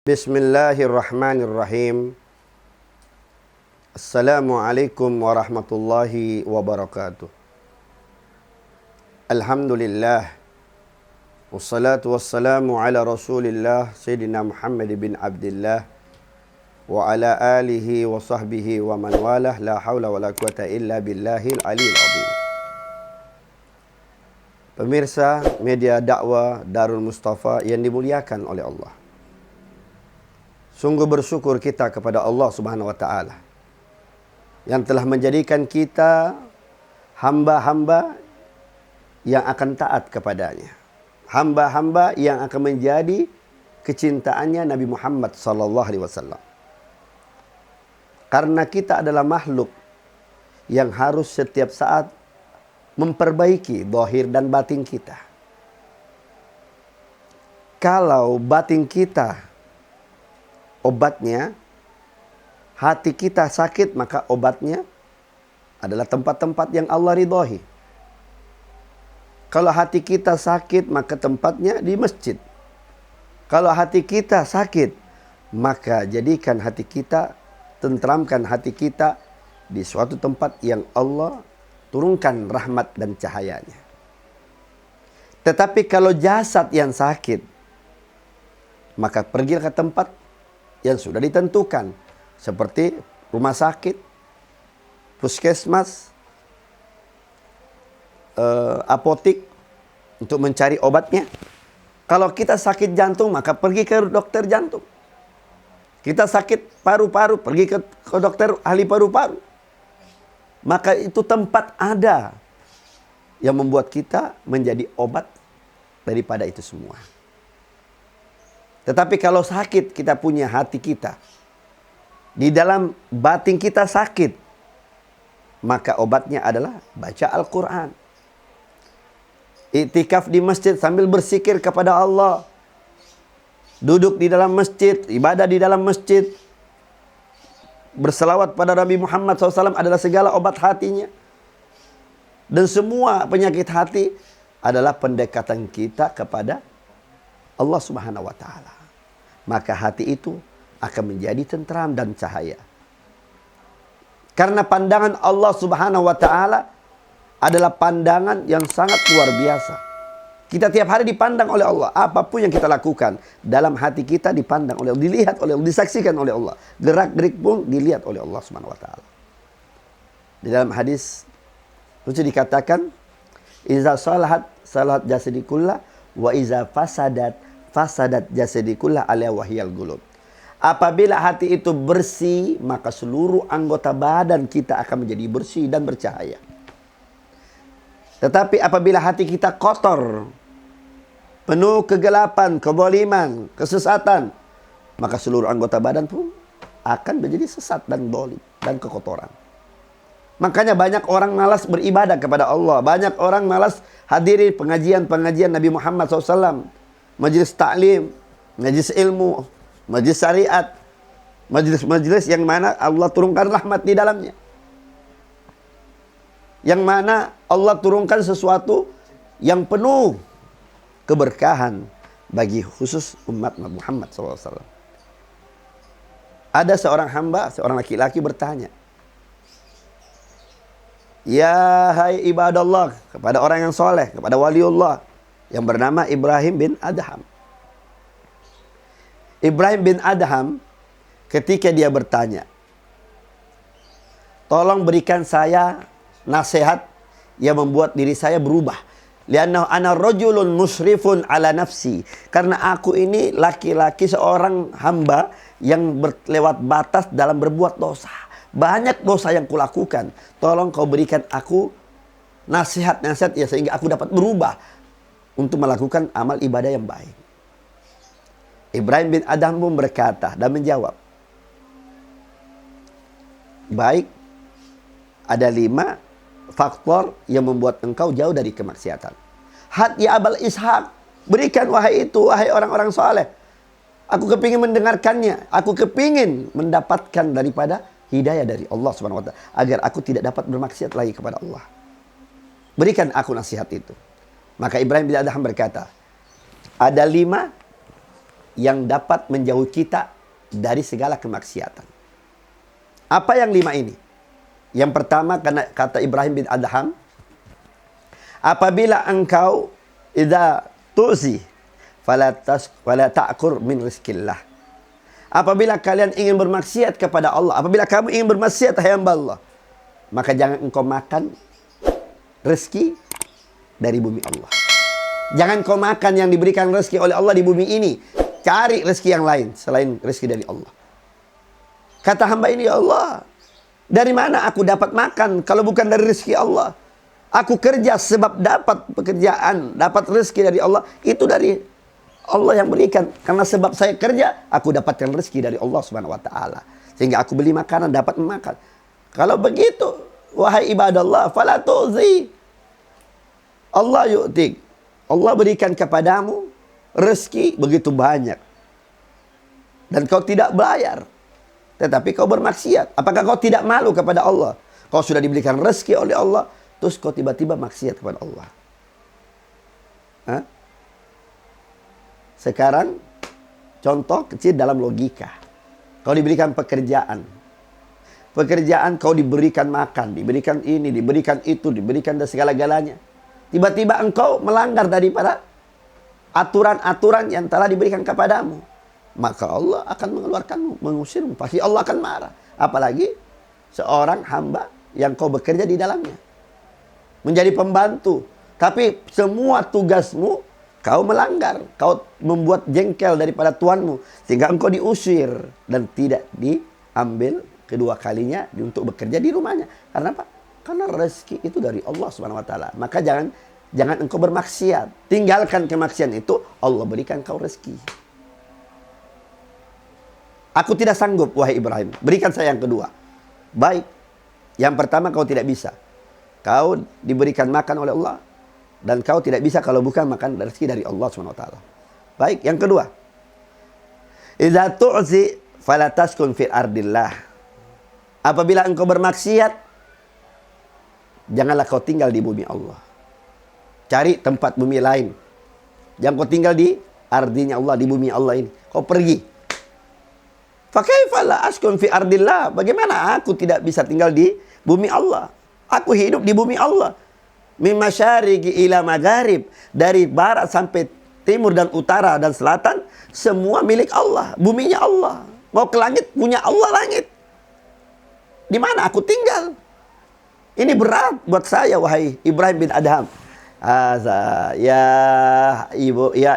Bismillahirrahmanirrahim. Assalamualaikum warahmatullahi wabarakatuh. Alhamdulillah. Wassalatu wassalamu ala rasulillah Sayyidina Muhammad bin Abdillah wa ala alihi wa sahbihi wa man walah. La hawla wa la quwata illa billahil aliyil azim. Pemirsa media dakwah Darul Mustafa yang dimuliakan oleh Allah, sungguh bersyukur kita kepada Allah Subhanahu wa taala yang telah menjadikan kita hamba-hamba yang akan taat kepadanya. Hamba-hamba yang akan menjadi kecintaannya Nabi Muhammad sallallahu alaihi wasallam. Karena kita adalah makhluk yang harus setiap saat memperbaiki zahir dan batin kita. Kalau batin kita obatnya, hati kita sakit, maka obatnya adalah tempat-tempat yang Allah ridhoi. Kalau hati kita sakit, maka tempatnya di masjid. Kalau hati kita sakit, maka jadikan hati kita, tentramkan hati kita di suatu tempat yang Allah turunkan rahmat dan cahayanya. Tetapi kalau jasad yang sakit, maka pergilah ke tempat yang sudah ditentukan, seperti rumah sakit, puskesmas, apotik, untuk mencari obatnya. Kalau kita sakit jantung, maka pergi ke dokter jantung. Kita sakit paru-paru, pergi ke dokter ahli paru-paru. Maka itu tempat ada yang membuat kita menjadi obat daripada itu semua. Tetapi kalau sakit, kita punya hati kita, di dalam batin kita sakit, maka obatnya adalah baca Al-Quran. Iktikaf di masjid sambil bersikir kepada Allah. Duduk di dalam masjid, ibadah di dalam masjid. Berselawat pada Nabi Muhammad SAW adalah segala obat hatinya. Dan semua penyakit hati adalah pendekatan kita kepada Allah Subhanahu wa taala. Maka hati itu akan menjadi tentram dan cahaya. Karena pandangan Allah Subhanahu wa taala adalah pandangan yang sangat luar biasa. Kita tiap hari dipandang oleh Allah. Apapun yang kita lakukan dalam hati kita dipandang oleh Allah, dilihat oleh Allah, disaksikan oleh Allah. Gerak-gerik pun dilihat oleh Allah Subhanahu wa taala. Di dalam hadis itu dikatakan, "Iza salahat salahat jasadi kullah wa iza fasadat fasadat jasadi kullah ala wahyal qulub." Apabila hati itu bersih, maka seluruh anggota badan kita akan menjadi bersih dan bercahaya. Tetapi apabila hati kita kotor, penuh kegelapan, kezaliman, kesesatan, maka seluruh anggota badan pun akan menjadi sesat dan zalim dan kekotoran. Makanya banyak orang malas beribadah kepada Allah. Banyak orang malas hadiri pengajian-pengajian Nabi Muhammad SAW. Majlis taklim, majlis ilmu, majlis syariat, majlis-majlis yang mana Allah turunkan rahmat di dalamnya. Yang mana Allah turunkan sesuatu yang penuh keberkahan bagi khusus umat Nabi Muhammad SAW. Ada seorang hamba, seorang laki-laki bertanya, "Ya hai ibadallah," kepada orang yang soleh, kepada waliullah yang bernama Ibrahim bin Adham. Ibrahim bin Adham ketika dia bertanya, "Tolong berikan saya nasihat yang membuat diri saya berubah. Lianna ana rajulun musrifun ala nafsi." Karena aku ini laki-laki, seorang hamba yang berlewat batas dalam berbuat dosa. Banyak dosa yang kulakukan. Tolong kau berikan aku nasihat-nasihat ya sehingga aku dapat berubah untuk melakukan amal ibadah yang baik. Ibrahim bin Adham pun berkata dan menjawab, "Baik, ada 5 faktor yang membuat engkau jauh dari kemaksiatan. Had ya abal ishaq, berikan wahai itu, wahai orang-orang soleh. Aku kepingin mendengarkannya. Aku kepingin mendapatkan daripada hidayah dari Allah Subhanahu wa taala agar aku tidak dapat bermaksiat lagi kepada Allah. Berikan aku nasihat itu." Maka Ibrahim bin Adham berkata, ada 5 yang dapat menjauhi kita dari segala kemaksiatan. Apa yang 5 ini? Yang pertama, kata Ibrahim bin Adham, apabila engkau idza tu'zi fala ta'kur min rizqillah. Apabila kalian ingin bermaksiat kepada Allah, apabila kamu ingin bermaksiat hai hamba Allah, maka jangan engkau makan rezeki dari bumi Allah. Jangan kau makan yang diberikan rezeki oleh Allah di bumi ini. Cari rezeki yang lain selain rezeki dari Allah. Kata hamba ini, ya Allah, dari mana aku dapat makan kalau bukan dari rezeki Allah? Aku kerja sebab dapat pekerjaan, dapat rezeki dari Allah. Itu dari Allah yang berikan. Karena sebab saya kerja, aku dapatkan rezeki dari Allah Subhanahu wa taala. Sehingga aku beli makanan, dapat memakan. Kalau begitu, wahai ibadallah, fala tu'zi. Allah yu'tik. Allah berikan kepadamu rezeki begitu banyak. Dan kau tidak bayar. Tetapi kau bermaksiat. Apakah kau tidak malu kepada Allah? Kau sudah diberikan rezeki oleh Allah, terus kau tiba-tiba maksiat kepada Allah. Hah? Sekarang, contoh kecil dalam logika. Kau diberikan pekerjaan. Pekerjaan kau diberikan makan, diberikan ini, diberikan itu, diberikan dan segala-galanya. Tiba-tiba engkau melanggar daripada aturan-aturan yang telah diberikan kepadamu. Maka Allah akan mengeluarkanmu, mengusirmu. Pasti Allah akan marah. Apalagi seorang hamba yang kau bekerja di dalamnya. Menjadi pembantu. Tapi semua tugasmu kau melanggar. Kau membuat jengkel daripada tuanmu. Sehingga engkau diusir. Dan tidak diambil kedua kalinya untuk bekerja di rumahnya. Karena apa? Karena rezeki itu dari Allah Subhanahu wa taala. Maka jangan engkau bermaksiat. Tinggalkan kemaksiatan itu, Allah berikan kau rezeki. Aku tidak sanggup, wahai Ibrahim. Berikan saya yang kedua. Baik. Yang pertama kau tidak bisa. Kau diberikan makan oleh Allah. Dan kau tidak bisa kalau bukan makan rezeki dari Allah Subhanahu wa taala. Baik, yang kedua. Idza tu'zi fala taskun fi ardillah. Apabila engkau bermaksiat, janganlah kau tinggal di bumi Allah. Cari tempat bumi lain. Jangan kau tinggal di ardinya Allah, di bumi Allah ini. Kau pergi. Fa kaifa la askun fi ardillah? Bagaimana aku tidak bisa tinggal di bumi Allah? Aku hidup di bumi Allah. Min masyariqi ila magharib, dari barat sampai timur dan utara dan selatan, semua milik Allah, buminya Allah. Mau ke langit, punya Allah langit. Di mana aku tinggal? Ini berat buat saya, wahai Ibrahim bin Adham. Ya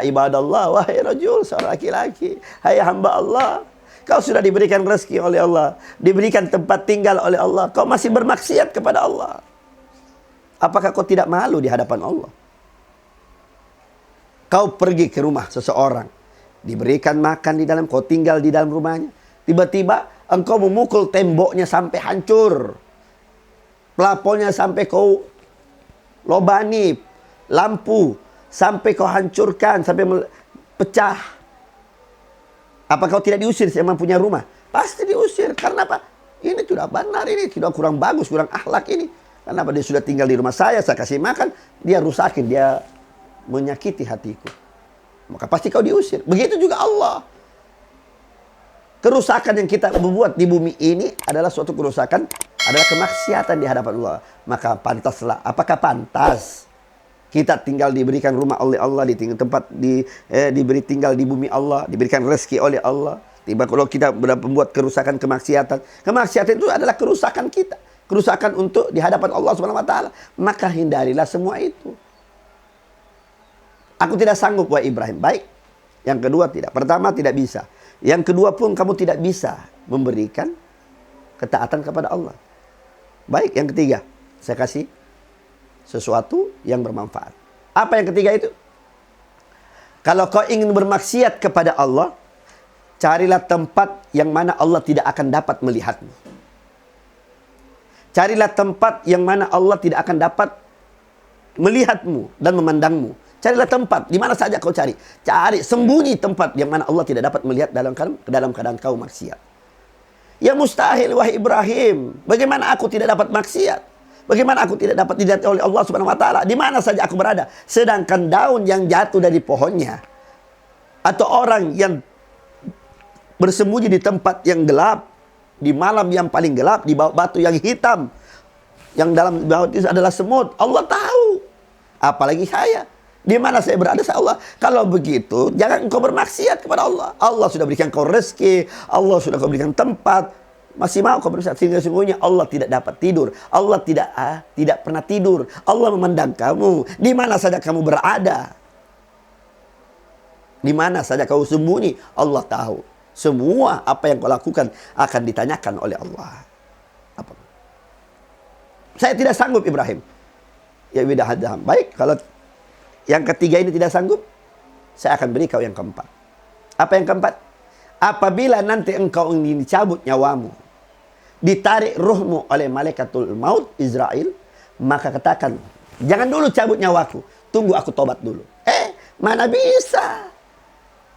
ibadallah, wahai rajul, seorang laki-laki, hai hamba Allah. Kau sudah diberikan rezeki oleh Allah, diberikan tempat tinggal oleh Allah. Kau masih bermaksiat kepada Allah. Apakah kau tidak malu di hadapan Allah? Kau pergi ke rumah seseorang, diberikan makan di dalam, kau tinggal di dalam rumahnya. Tiba-tiba engkau memukul temboknya sampai hancur. Plafonnya sampai kau lobani, lampu sampai kau hancurkan, sampai pecah. Apa kau tidak diusir sama punya rumah? Pasti diusir. Karena apa? Ini tidak benar, ini tidak, kurang bagus, kurang akhlak ini. Kenapa dia sudah tinggal di rumah saya kasih makan, dia rusakin, dia menyakiti hatiku. Maka pasti kau diusir. Begitu juga Allah. Kerusakan yang kita membuat di bumi ini adalah suatu kerusakan, adalah kemaksiatan di hadapan Allah. Maka pantaslah. Apakah pantas kita tinggal diberikan rumah oleh Allah, diberi tinggal di bumi Allah, diberikan rezeki oleh Allah. Tiba kalau kita membuat kerusakan kemaksiatan, kemaksiatan itu adalah kerusakan kita, kerusakan untuk di hadapan Allah Subhanahu wa taala. Maka hindarilah semua itu. Aku tidak sanggup, wahai Ibrahim. Baik. Yang kedua tidak. Pertama tidak bisa. Yang kedua pun kamu tidak bisa memberikan ketaatan kepada Allah. Baik, yang ketiga, saya kasih sesuatu yang bermanfaat. Apa yang ketiga itu? Kalau kau ingin bermaksiat kepada Allah, carilah tempat yang mana Allah tidak akan dapat melihatmu. Carilah tempat yang mana Allah tidak akan dapat melihatmu dan memandangmu. Carilah tempat, di mana saja kau cari. Cari, sembunyi tempat yang mana Allah tidak dapat melihat dalam keadaan kau maksiat. Ya mustahil, wahai Ibrahim. Bagaimana aku tidak dapat maksiat? Bagaimana aku tidak dapat dilihat oleh Allah Subhanahu wa taala? Di mana saja aku berada. Sedangkan daun yang jatuh dari pohonnya, atau orang yang bersembunyi di tempat yang gelap, di malam yang paling gelap, di bawah batu yang hitam, yang dalam bawah itu adalah semut. Allah tahu. Apalagi saya. Di mana saya berada, Allah. Kalau begitu, jangan engkau bermaksiat kepada Allah. Allah sudah berikan kau rezeki, Allah sudah kau berikan tempat. Masih mau kau bermaksiat? Sehingga sesungguhnya Allah tidak dapat tidur. Allah tidak pernah tidur. Allah memandang kamu. Di mana saja kamu berada. Di mana saja kau sembunyi, Allah tahu. Semua apa yang kau lakukan akan ditanyakan oleh Allah. Apa? Saya tidak sanggup, Ibrahim. Ya bidah hadam. Baik, kalau yang ketiga ini tidak sanggup, saya akan beri kau yang keempat. Apa yang keempat? Apabila nanti engkau ingin dicabut nyawamu, ditarik ruhmu oleh malaikatul maut Israel, maka katakan, jangan dulu cabut nyawaku, tunggu aku tobat dulu. Mana bisa?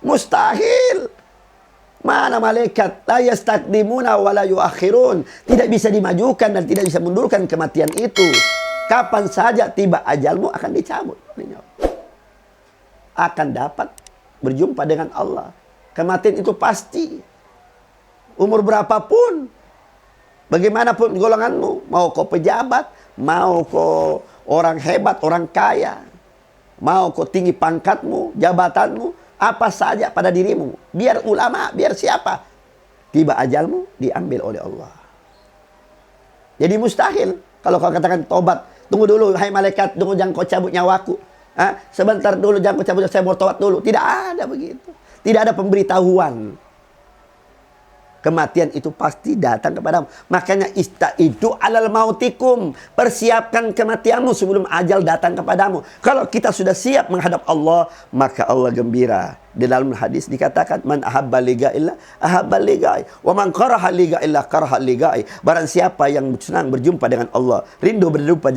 Mustahil. Mana malaikat? La yastaqdimuna wa la yuakhirun. Tidak bisa dimajukan dan tidak bisa mundurkan kematian itu. Kapan saja tiba ajalmu akan dicabut. Akan dapat berjumpa dengan Allah. Kematian itu pasti. Umur berapapun. Bagaimanapun golonganmu. Mau kau pejabat. Mau kau orang hebat, orang kaya. Mau kau tinggi pangkatmu, jabatanmu. Apa saja pada dirimu. Biar ulama, biar siapa. Tiba ajalmu diambil oleh Allah. Jadi mustahil. Kalau kau katakan tobat. Tunggu dulu, hai malaikat. Tunggu, jangan kau cabut nyawaku. Sebentar dulu, jangan kau cabut, saya mau tobat dulu. Tidak ada begitu. Tidak ada pemberitahuan. Kematian itu pasti datang kepadamu. Makanya istaidu alal mautikum. Persiapkan kematianmu sebelum ajal datang kepadamu. Kalau kita sudah siap menghadap Allah, maka Allah gembira. Di dalam hadis dikatakan, man ahabba liqa'illah ahabba liqa'i, wa man karaha liqa'illah karaha liqa'i. Barang siapa yang senang berjumpa dengan Allah, rindu berjumpa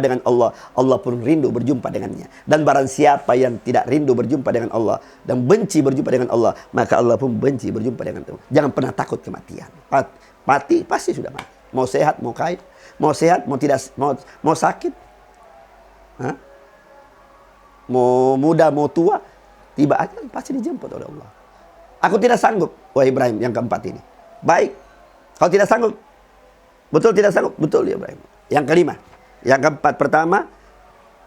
dengan Allah, Allah pun rindu berjumpa dengannya. Dan barang siapa yang tidak rindu berjumpa dengan Allah dan benci berjumpa dengan Allah, maka Allah pun benci berjumpa dengan Allah. Jangan pernah takut kematian. Mati pasti sudah mati. Mau sehat, mau kaya, mau sehat, mau tidak, mau sakit, mau muda, mau tua, tiba aja pasti dijemput oleh Allah. Aku tidak sanggup, wahai Ibrahim, yang keempat ini. Baik, kau tidak sanggup. Betul tidak sanggup? Betul ya Ibrahim. Yang kelima, yang keempat, pertama,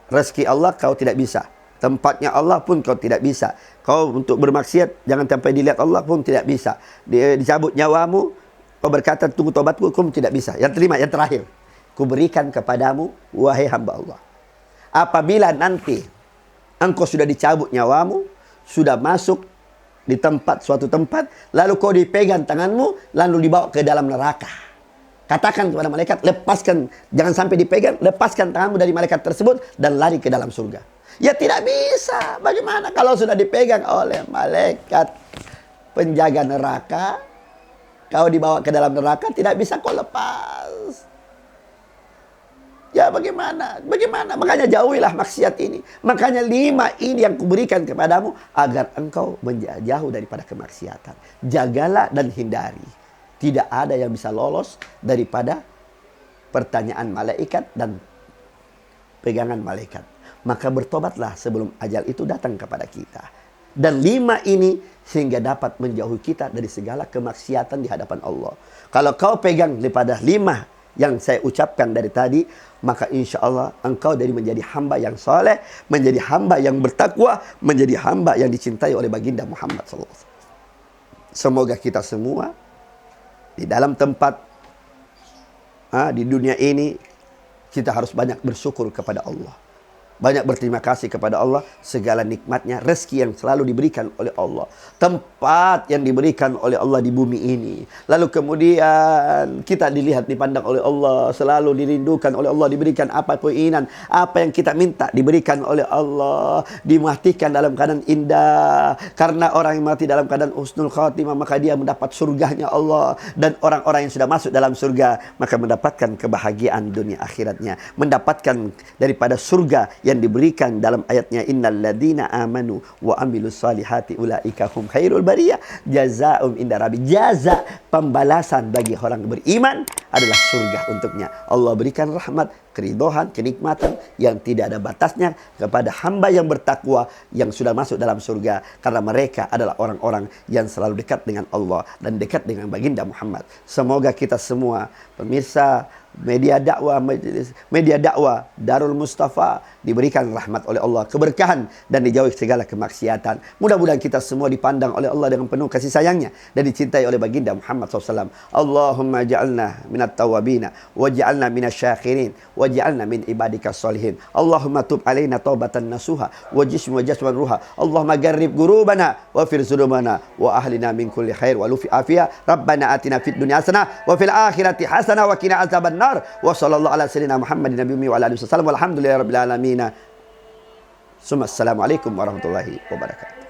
rezeki Allah kau tidak bisa. Tempatnya Allah pun kau tidak bisa. Kau untuk bermaksiat, jangan sampai dilihat Allah pun tidak bisa. Dicabut nyawamu, kau berkata tunggu tobatku, kau tidak bisa. Yang kelima, yang terakhir, ku berikan kepadamu, wahai hamba Allah. Apabila nanti engkau sudah dicabut nyawamu, sudah masuk di suatu tempat, lalu kau dipegang tanganmu, lalu dibawa ke dalam neraka. Katakan kepada malaikat, lepaskan, jangan sampai dipegang, lepaskan tanganmu dari malaikat tersebut dan lari ke dalam surga. Ya tidak bisa. Bagaimana kalau sudah dipegang oleh malaikat penjaga neraka, kau dibawa ke dalam neraka, tidak bisa kau lepas. Ya bagaimana? Bagaimana? Makanya jauhilah maksiat ini. Makanya 5 ini yang kuberikan kepadamu agar engkau menjauh daripada kemaksiatan. Jagalah dan hindari. Tidak ada yang bisa lolos daripada pertanyaan malaikat dan pegangan malaikat. Maka bertobatlah sebelum ajal itu datang kepada kita. Dan 5 ini sehingga dapat menjauhi kita dari segala kemaksiatan di hadapan Allah. Kalau kau pegang daripada 5 yang saya ucapkan dari tadi, maka insya Allah engkau dari menjadi hamba yang soleh, menjadi hamba yang bertakwa, menjadi hamba yang dicintai oleh baginda Muhammad SAW. Semoga kita semua di dalam tempat di dunia ini, kita harus banyak bersyukur kepada Allah. Banyak berterima kasih kepada Allah segala nikmatnya, rezeki yang selalu diberikan oleh Allah, tempat yang diberikan oleh Allah di bumi ini. Lalu kemudian kita dilihat, dipandang oleh Allah, selalu dirindukan oleh Allah, diberikan apa keinginan, apa yang kita minta diberikan oleh Allah, dimatikan dalam keadaan indah. Karena orang yang mati dalam keadaan husnul khatimah, maka dia mendapat surganya Allah. Dan orang-orang yang sudah masuk dalam surga, maka mendapatkan kebahagiaan dunia akhiratnya, mendapatkan daripada surga yang diberikan dalam ayatnya, innal ladzina amanu wa amilus solihati ulaika hum khairul bariyah jazaa'um inda rabbi. Jaza, pembalasan bagi orang beriman adalah surga untuknya. Allah berikan rahmat, keridhaan, kenikmatan yang tidak ada batasnya kepada hamba yang bertakwa yang sudah masuk dalam surga, karena mereka adalah orang-orang yang selalu dekat dengan Allah dan dekat dengan baginda Muhammad. Semoga kita semua pemirsa media dakwah Darul Mustafa diberikan rahmat oleh Allah, keberkahan, dan dijauhi segala kemaksiatan. Mudah-mudahan kita semua dipandang oleh Allah dengan penuh kasih sayangnya dan dicintai oleh baginda Muhammad SAW. Allahumma ja'alna minat tawabina waj'alna minas syakirin waj'alna min ibadika salihin. Allahumma tub alaina taubatan nasuha wa jism wa jasman ruha. Allahumma garrib gurubana wa fir zulumana wa ahlina min kulli khair wa lufi afiyah. Rabbana atina fid dunya hasanah wa fil akhirati hasanah wa qina azabannar. Wa sallallahu ala sayyidina Muhammadin nabiyyi wa ala alihi wasallam walhamdulillahi rabbil alamin. Assalamualaikum warahmatullahi wabarakatuh.